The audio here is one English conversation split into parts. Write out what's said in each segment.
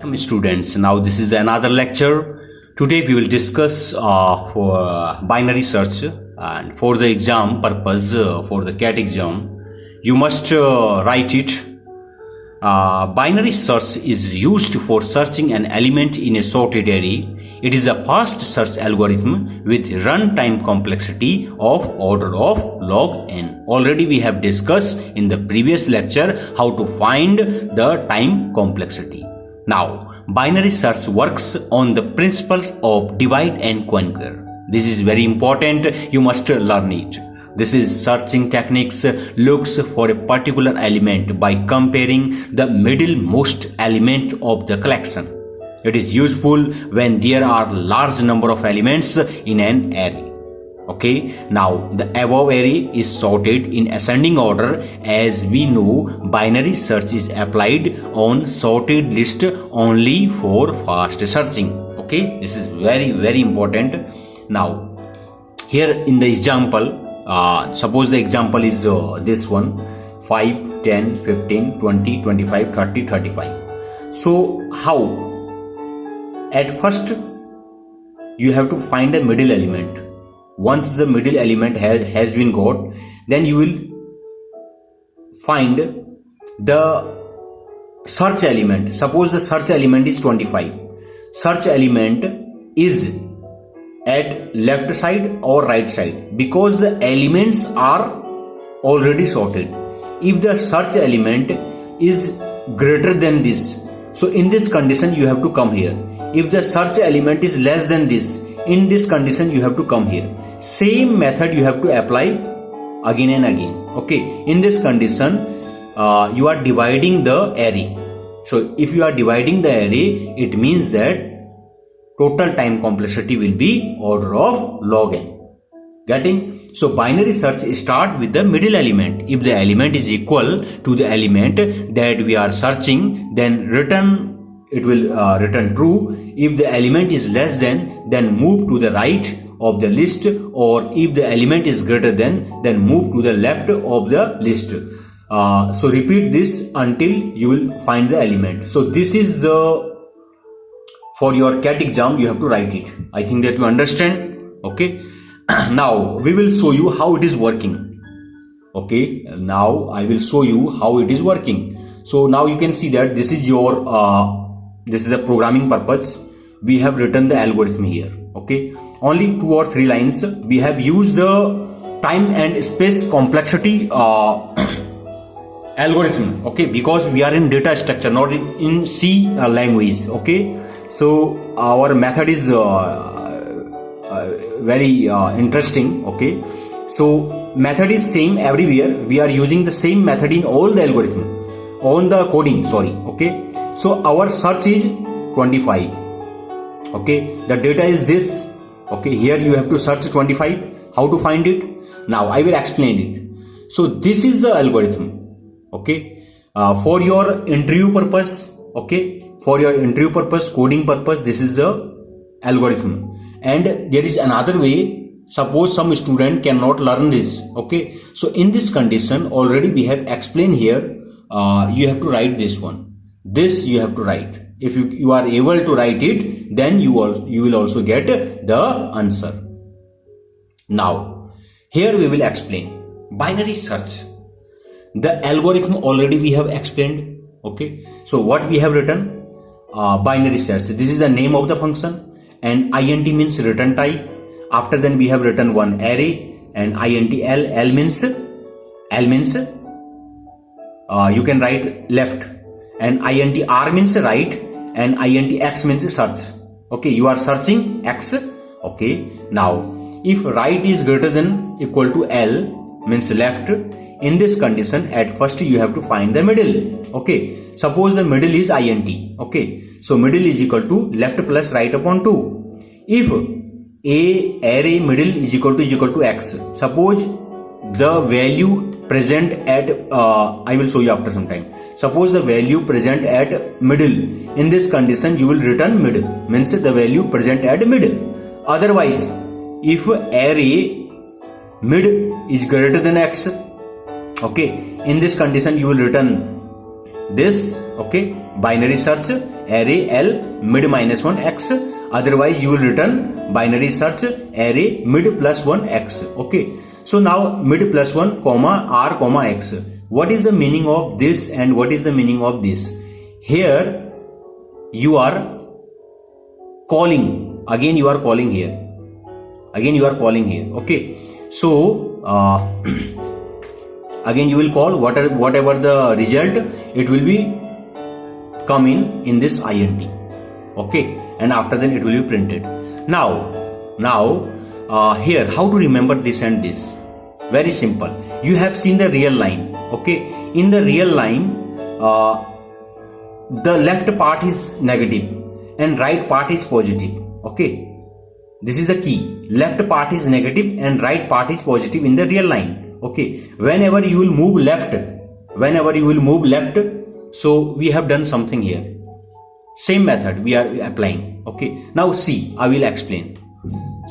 Welcome students. Now this is another lecture. Today we will discuss for binary search, and for the exam purpose, for the CAT exam, you must write it. Binary search is used for searching an element in a sorted array. It is a fast search algorithm with runtime complexity of order of log n. Already we have discussed in the previous lecture how to find the time complexity. Now, binary search works on the principles of divide and conquer. This is very important. You must learn it. This is searching techniques looks for a particular element by comparing the middlemost element of the collection. It is useful when there are large number of elements in an array. Okay, now the above array is sorted in ascending order. As we know, binary search is applied on sorted list only for fast searching. Okay, this is very important. Now, here in the example, suppose the example is this one: 5, 10, 15, 20, 25, 30, 35. So how? At first, you have to find a middle element. Once the middle element has been got, then you will find the search element. Suppose the search element is 25. Search element is at left side or right side, because the elements are already sorted. If the search element is greater than this, so in this condition you have to come here. If the search element is less than this, in this condition you have to come here. Same method you have to apply again and again. Okay, in this condition you are dividing the array. So if you are dividing the array, it means that total time complexity will be order of log n. Getting? So binary search start with the middle element. If the element is equal to the element that we are searching, then it will return true. If the element is less than, then move to the right of the list, or if the element is greater than, then move to the left of the list. So repeat this until you will find the element. So this is the, for your CAT exam you have to write it. I think that you understand. Okay. Now we will show you how it is working. Okay. Now I will show you how it is working. So now you can see that this is your this is a programming purpose. We have written the algorithm here. Okay, only 2 or 3 lines. We have used the time and space complexity algorithm. Okay, because we are in data structure, not in C language. Okay, so our method is very interesting. Okay, so method is same everywhere. We are using the same method in all the algorithm on the coding. Sorry. Okay, so our search is 25. Okay, the data is this. Okay, here you have to search 25. How to find it? Now I will explain it. So this is the algorithm. Okay, for your interview purpose. Okay, for your interview purpose, coding purpose, this is the algorithm. And there is another way. Suppose some student cannot learn this. Okay, so in this condition, already we have explained here. You have to write this one. This you have to write. If you are able to write it, then you will also get the answer. Now, here we will explain binary search. The algorithm already we have explained. Okay, so what we have written? Binary search. This is the name of the function, and int means return type. After then we have written one array, and int means you can write left, and int r means right, and int x means search. Okay, you are searching x. Okay, now if right is greater than equal to L, means left, in this condition at first you have to find the middle. Okay, suppose the middle is int. Okay, so middle is equal to left plus right upon 2. If a array middle is equal to x, suppose the value present at I will show you after some time. Suppose the value present at middle. In this condition you will return middle, means the value present at middle. Otherwise, if array mid is greater than x, okay, in this condition you will return this. Okay, binary search array L mid minus 1 x, otherwise you will return binary search array mid plus 1 x. Okay, so now mid plus 1 comma r comma x. What is the meaning of this and what is the meaning of this? Here you are calling, again you are calling here, again you are calling here. Okay, so again you will call whatever the result, it will be come in this int. Okay, and after that it will be printed. Now here how to remember this and this? Very simple. You have seen the real line. Okay, in the real line the left part is negative and right part is positive. Okay, this is the key. Left part is negative and right part is positive in the real line. Okay, whenever you will move left, so we have done something here. Same method we are applying. Okay, now see, I will explain.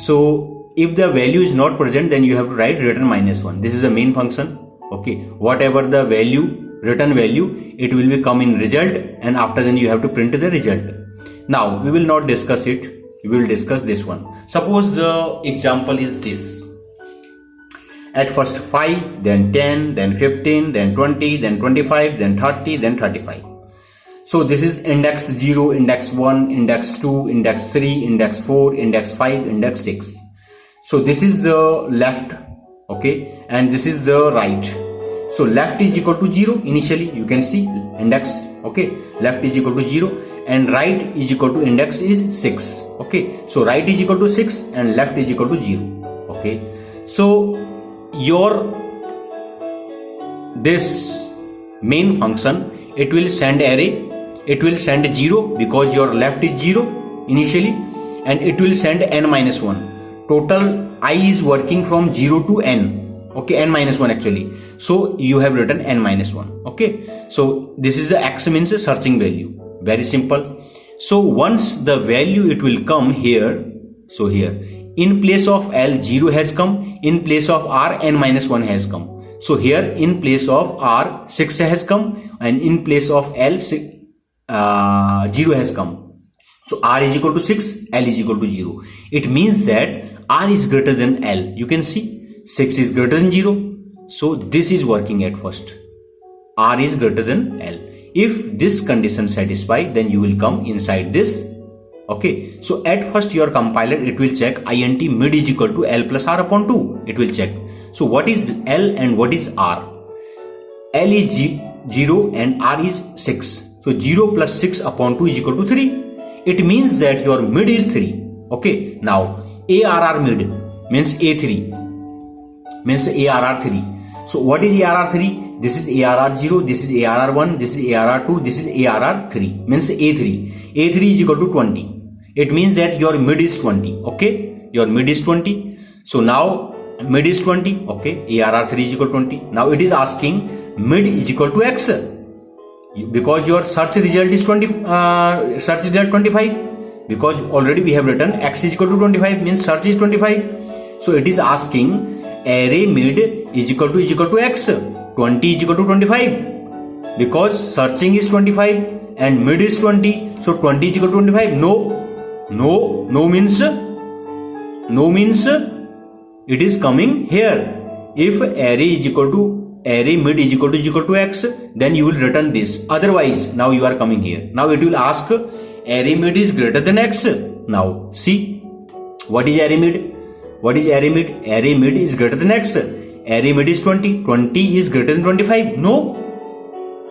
So if the value is not present, then you have to write return minus 1. This is the main function. Okay, whatever the value, return value, it will be come in result, and after then you have to print the result. Now we will not discuss it, we will discuss this one. Suppose the example is this. At first 5, then 10, then 15, then 20, then 25, then 30, then 35. So this is index 0, index 1, index 2, index 3, index 4, index 5, index 6. So this is the left, okay, and this is the right. So left is equal to 0 initially, you can see index, okay, left is equal to 0 and right is equal to index is 6. Okay, so right is equal to 6 and left is equal to 0. Okay, so your this main function, it will send array, it will send 0 because your left is 0 initially, and it will send n minus 1. Total I is working from 0 to n. Okay, n minus 1 actually. So you have written n minus 1. Okay, so this is the x means a searching value. Very simple. So once the value it will come here, so here in place of L 0 has come, in place of R n minus 1 has come. So here in place of R 6 has come, and in place of L 0 has come. So R is equal to 6, L is equal to 0. It means that R is greater than L. You can see 6 is greater than 0. So this is working at first. R is greater than L. If this condition satisfied, then you will come inside this. Okay, so at first your compiler, it will check int mid is equal to L plus R upon 2. It will check. So what is L and what is R? L is 0 and R is 6. So 0 plus 6 upon 2 is equal to 3. It means that your mid is 3. Okay, now ARR mid means A3, means ARR 3. So what is ARR 3? This is ARR 0, this is ARR 1, this is ARR 2, this is ARR 3, means A3. A3 is equal to 20. It means that your mid is 20. Okay, your mid is 20. So now mid is 20. Okay, ARR 3 is equal to 20. Now it is asking mid is equal to X, because your search result is search result 25, because already we have written X is equal to 25, means search is 25. So it is asking array mid is equal to X, 20 is equal to 25, because searching is 25 and mid is 20. So 20 is equal to 25. No means it is coming here. If array mid is equal to X, then you will return this. Otherwise, now you are coming here. Now it will ask array mid is greater than X. Now see, what is array mid? What is array mid? Array mid is greater than X. Array mid is 20. 20 is greater than 25. No,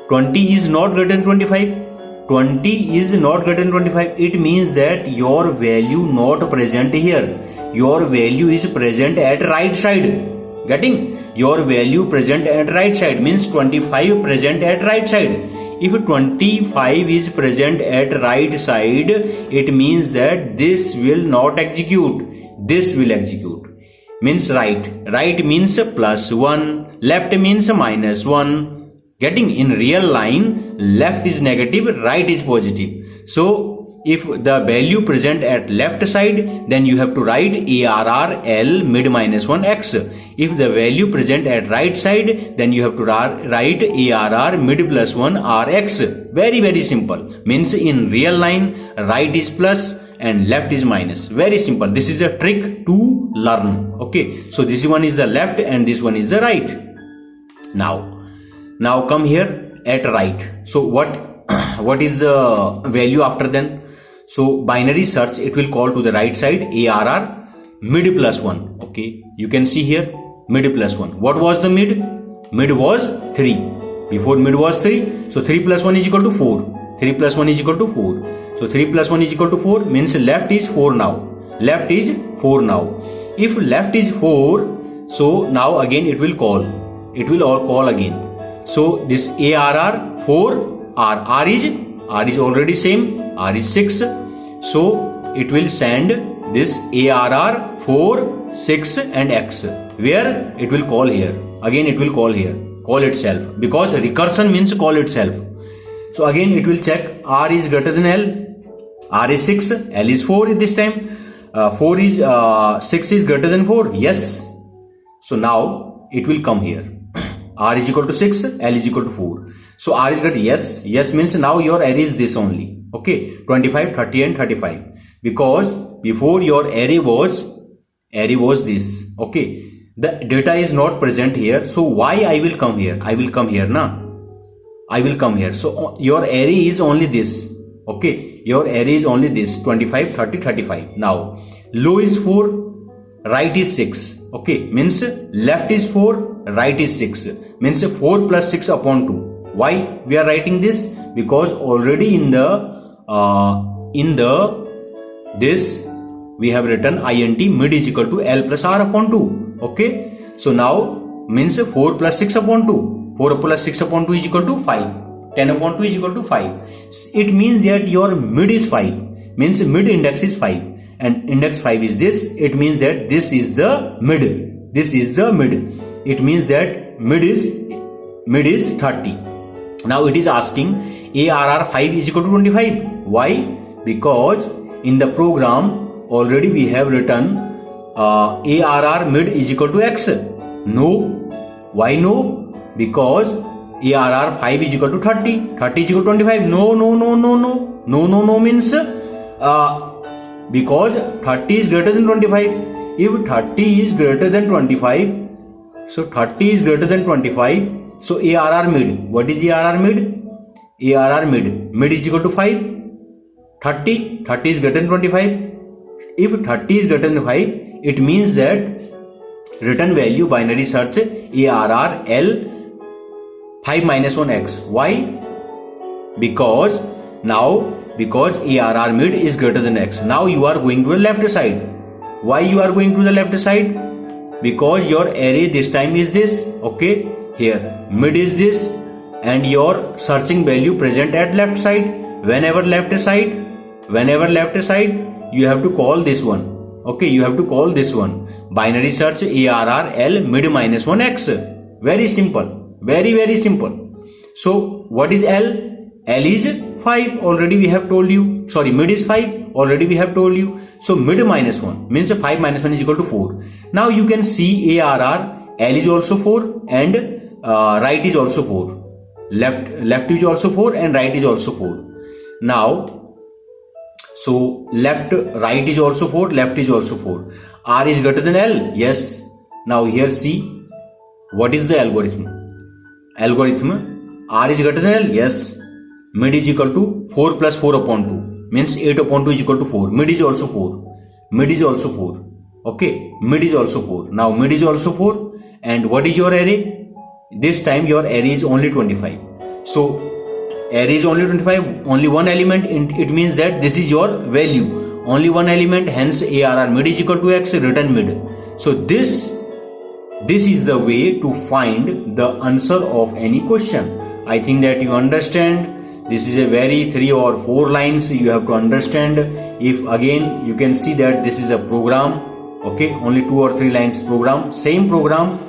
20 is not greater than 25. 20 is not greater than 25. It means that your value not present here. Your value is present at right side. Getting? Your value present at right side means 25 present at right side. If 25 is present at right side, it means that this will not execute. This will execute. Means right. Right means plus 1. Left means minus 1. Getting? In real line, left is negative, right is positive. So if the value present at left side, then you have to write ARR L mid minus 1 X. If the value present at right side, then you have to write ARR mid plus 1 RX. Very, very simple. Means in real line, right is plus and left is minus. Very simple. This is a trick to learn. Okay. So this one is the left and this one is the right. Now come here at right. So what is the value after then? So binary search, it will call to the right side ARR mid plus 1. Okay. You can see here mid plus 1. What was the mid? Mid was 3. Before mid was 3. So 3 plus 1 is equal to 4. 3 plus 1 is equal to 4. So 3 plus 1 is equal to 4 means left is 4 now. Left is 4 now. If left is 4, so now again it will call. It will all call again. So this ARR 4, R is already same. R is 6. So it will send this ARR 4, 6 and X. Where it will call here. Again it will call here. Call itself. Because recursion means call itself. So again it will check R is greater than L. R is 6. L is 4 this time. 6 is greater than 4. Yes. So now it will come here. R is equal to 6. L is equal to 4. So R is greater. Yes. Yes means now your array is this only. Okay, 25, 30 and 35. Because before your array was this. Okay, the data is not present here. So why I will come here? I will come here na. I will come here. So your array is only this. Okay, your array is only this 25, 30, 35. Now low is 4, right is 6. Okay, means left is 4, right is 6. Means 4 plus 6 upon 2. Why we are writing this? Because already in this we have written int mid is equal to L plus R upon 2. Okay. So now means 4 plus 6 upon 2. 4 plus 6 upon 2 is equal to 5. 10 upon 2 is equal to 5. It means that your mid is 5. Means mid index is 5. And index 5 is this. It means that this is the mid. This is the mid. It means that mid is 30. Now it is asking ARR 5 is equal to 25. Why? Because in the program already we have written ARR mid is equal to X. No. Why no? Because ARR 5 is equal to 30. 30 is equal to 25. No means because 30 is greater than 25. If 30 is greater than 25, so 30 is greater than 25. So ARR mid. What is ARR mid? ARR mid. Mid is equal to 5. 30 is greater than 25. If 30 is greater than 5, it means that return value binary search ARR L 5 minus 1 X. Why? Because ARR mid is greater than X. Now you are going to the left side. Why you are going to the left side? Because your array this time is this. Okay. Here mid is this and your searching value present at left side. Whenever left side you have to call this one. Okay, you have to call this one. Binary search ARR L mid minus 1 X. Very simple. Very, very simple. So what is L? L is 5. Already we have told you. Sorry, mid is 5. Already we have told you. So mid minus 1 means 5 minus 1 is equal to 4. Now you can see ARR L is also 4 and right is also 4. Left is also 4 and right is also 4. Now, so right is also 4, left is also 4. R is greater than L. Yes. Now here see what is the algorithm. R is greater than L. Yes. Mid is equal to 4 plus 4 upon 2. Means 8 upon 2 is equal to 4. Mid is also 4. Mid is also 4. Okay. Mid is also 4. Now mid is also 4. And what is your array? This time your array is only 25. So array is only 25, only one element. It means that this is your value. Only one element, hence ARR mid is equal to X, return mid. So this is the way to find the answer of any question. I think that you understand. This is a very 3 or 4 lines you have to understand. If again you can see that this is a program. Okay, only 2 or 3 lines program. Same program.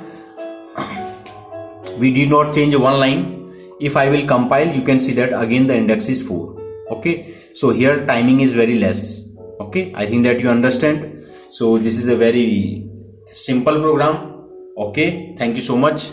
We did not change one line. If I will compile, you can see that again the index is 4. Okay. So here timing is very less. Okay, I think that you understand. So this is a very simple program. Okay, thank you so much.